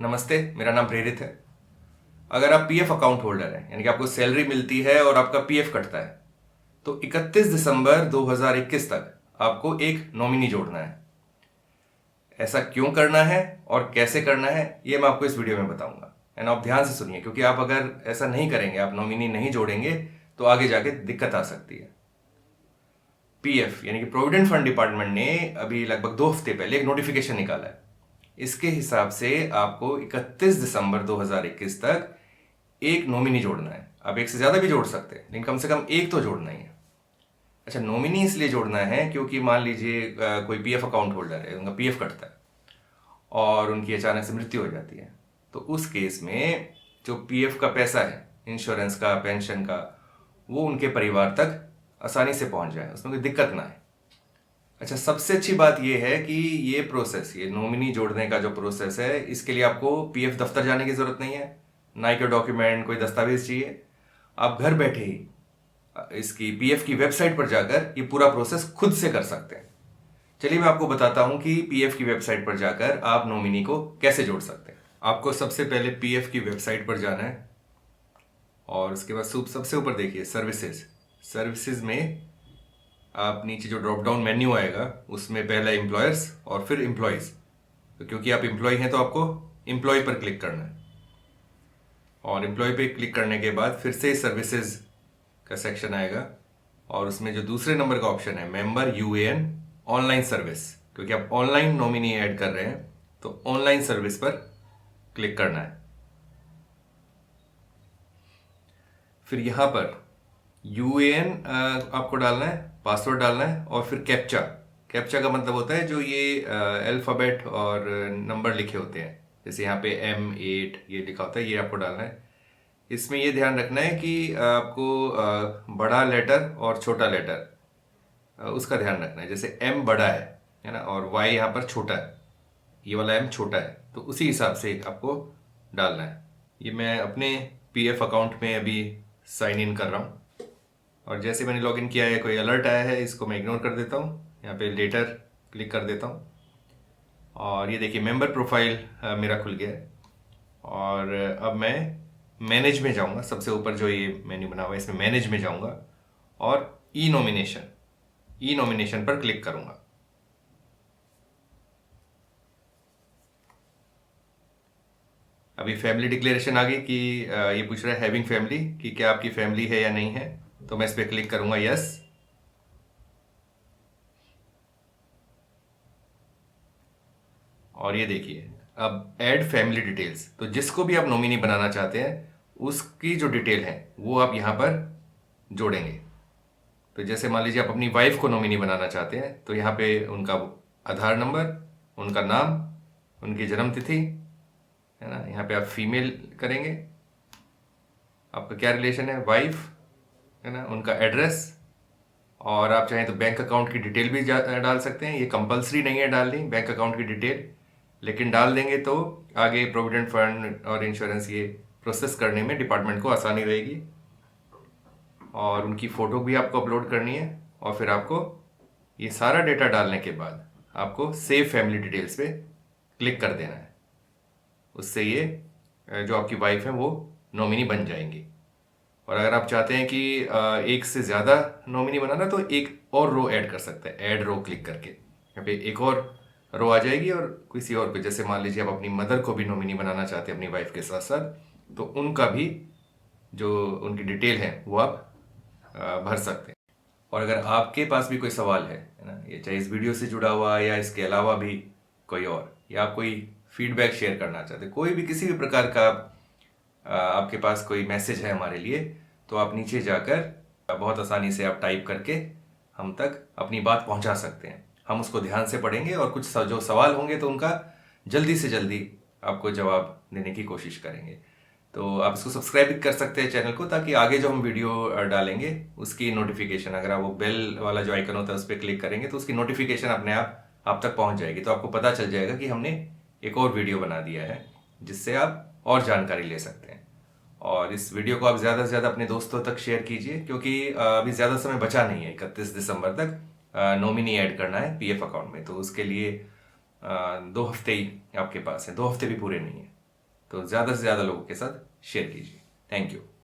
नमस्ते, मेरा नाम प्रेरित है। अगर आप पीएफ अकाउंट होल्डर हैं, यानी कि आपको सैलरी मिलती है और आपका पीएफ कटता है, तो 31 दिसंबर 2021 तक आपको एक नॉमिनी जोड़ना है। ऐसा क्यों करना है और कैसे करना है, ये मैं आपको इस वीडियो में बताऊंगा। एंड आप ध्यान से सुनिए, क्योंकि आप अगर ऐसा नहीं करेंगे, आप नॉमिनी नहीं जोड़ेंगे, तो आगे जाके दिक्कत आ सकती है। पीएफ यानी कि प्रोविडेंट फंड डिपार्टमेंट ने अभी लगभग 2 हफ्ते पहले एक नोटिफिकेशन निकाला है। इसके हिसाब से आपको 31 दिसंबर 2021 तक एक नॉमिनी जोड़ना है। आप एक से ज़्यादा भी जोड़ सकते हैं, लेकिन कम से कम एक तो जोड़ना ही है। अच्छा, नॉमिनी इसलिए जोड़ना है क्योंकि मान लीजिए कोई पीएफ अकाउंट होल्डर है, उनका पीएफ कटता है और उनकी अचानक से मृत्यु हो जाती है, तो उस केस में जो पीएफ का पैसा है, इंश्योरेंस का, पेंशन का, वो उनके परिवार तक आसानी से पहुंच जाए, उसमें कोई दिक्कत ना है। अच्छा, सबसे अच्छी बात यह है कि ये प्रोसेस, ये नॉमिनी जोड़ने का जो प्रोसेस है, इसके लिए आपको पीएफ दफ्तर जाने की ज़रूरत नहीं है, ना ही कोई डॉक्यूमेंट, कोई दस्तावेज चाहिए। आप घर बैठे ही इसकी पीएफ की वेबसाइट पर जाकर ये पूरा प्रोसेस खुद से कर सकते हैं। चलिए मैं आपको बताता हूं कि पीएफ की वेबसाइट पर जाकर आप नॉमिनी को कैसे जोड़ सकते हैं। आपको सबसे पहले पीएफ की वेबसाइट पर जाना है और उसके बाद सबसे ऊपर देखिए सर्विसेज। सर्विसेज में आप नीचे जो ड्रॉप डाउन मेन्यू आएगा, उसमें पहला एम्प्लॉयर्स और फिर एम्प्लॉयज़। तो क्योंकि आप एम्प्लॉय हैं तो आपको एम्प्लॉय पर क्लिक करना है, और एम्प्लॉय पे क्लिक करने के बाद फिर से सर्विसेज का सेक्शन आएगा और उसमें जो दूसरे नंबर का ऑप्शन है मेंबर यूएएन ऑनलाइन सर्विस, क्योंकि आप ऑनलाइन नॉमिनी ऐड कर रहे हैं तो ऑनलाइन सर्विस पर क्लिक करना है। फिर यहाँ पर यूएएन आपको डालना है, पासवर्ड डालना है और फिर कैप्चा। कैप्चा का मतलब होता है जो ये अल्फ़ाबेट और नंबर लिखे होते हैं, जैसे यहाँ पे M8 ये लिखा होता है, ये आपको डालना है। इसमें ये ध्यान रखना है कि आपको बड़ा लेटर और छोटा लेटर उसका ध्यान रखना है। जैसे M बड़ा है ना, और Y यहाँ पर छोटा है, ये वाला M छोटा है, तो उसी हिसाब से आपको डालना है। ये मैं अपने पीएफ अकाउंट में अभी साइन इन कर रहा हूँ, और जैसे मैंने लॉगिन किया है कोई अलर्ट आया है, इसको मैं इग्नोर कर देता हूँ। यहाँ पे लेटर क्लिक कर देता हूँ और ये देखिए मेंबर प्रोफाइल मेरा खुल गया है। और अब मैं मैनेज में जाऊँगा, सबसे ऊपर जो ये मेन्यू बना हुआ है इसमें मैनेज में जाऊँगा और ई नॉमिनेशन पर क्लिक करूँगा। अभी फैमिली डिक्लेरेशन आ गई कि ये पूछ रहा है हैविंग फैमिली, कि क्या आपकी फैमिली है या नहीं है, तो मैं इस पर क्लिक करूँगा यस। और ये देखिए अब ऐड फैमिली डिटेल्स, तो जिसको भी आप नॉमिनी बनाना चाहते हैं उसकी जो डिटेल है वो आप यहाँ पर जोड़ेंगे। तो जैसे मान लीजिए आप अपनी वाइफ को नॉमिनी बनाना चाहते हैं, तो यहाँ पे उनका आधार नंबर, उनका नाम, उनकी जन्म तिथि है ना, यहाँ पे आप फीमेल करेंगे, आपका क्या रिलेशन है, वाइफ है ना, उनका एड्रेस, और आप चाहें तो बैंक अकाउंट की डिटेल भी डाल सकते हैं। ये कंपलसरी नहीं है डालनी बैंक अकाउंट की डिटेल, लेकिन डाल देंगे तो आगे प्रोविडेंट फंड और इंश्योरेंस ये प्रोसेस करने में डिपार्टमेंट को आसानी रहेगी। और उनकी फ़ोटो भी आपको अपलोड करनी है, और फिर आपको ये सारा डेटा डालने के बाद आपको सेव फैमिली डिटेल्स पे क्लिक कर देना है। उससे ये जो आपकी वाइफ है वो नॉमिनी बन जाएंगी। और अगर आप चाहते हैं कि एक से ज़्यादा नॉमिनी बनाना, तो एक और रो ऐड कर सकते हैं, ऐड रो क्लिक करके यहाँ पे एक और रो आ जाएगी। और किसी और पे, जैसे मान लीजिए आप अपनी मदर को भी नॉमिनी बनाना चाहते हैं अपनी वाइफ के साथ साथ, तो उनका भी जो उनकी डिटेल है वो आप भर सकते हैं। और अगर आपके पास भी कोई सवाल है ना, ये चाहे इस वीडियो से जुड़ा हुआ या इसके अलावा भी कोई और, या आप कोई फीडबैक शेयर करना चाहते हैं, कोई भी किसी भी प्रकार का आपके पास कोई मैसेज है हमारे लिए, तो आप नीचे जाकर बहुत आसानी से आप टाइप करके हम तक अपनी बात पहुंचा सकते हैं। हम उसको ध्यान से पढ़ेंगे और कुछ जो सवाल होंगे तो उनका जल्दी से जल्दी आपको जवाब देने की कोशिश करेंगे। तो आप इसको सब्सक्राइब भी कर सकते हैं चैनल को, ताकि आगे जो हम वीडियो डालेंगे उसकी नोटिफिकेशन, अगर आप वो बेल वाला जो आइकन होता है उस पर क्लिक करेंगे तो उसकी नोटिफिकेशन अपने आप तक पहुंच जाएगी। तो आपको पता चल जाएगा कि हमने एक और वीडियो बना दिया है, जिससे आप और जानकारी ले सकते हैं। और इस वीडियो को आप ज़्यादा से ज़्यादा अपने दोस्तों तक शेयर कीजिए, क्योंकि अभी ज़्यादा समय बचा नहीं है। 31 दिसंबर तक नॉमिनी ऐड करना है पीएफ अकाउंट में, तो उसके लिए 2 हफ्ते ही आपके पास है, 2 हफ्ते भी पूरे नहीं है। तो ज़्यादा से ज़्यादा लोगों के साथ शेयर कीजिए। Thank you.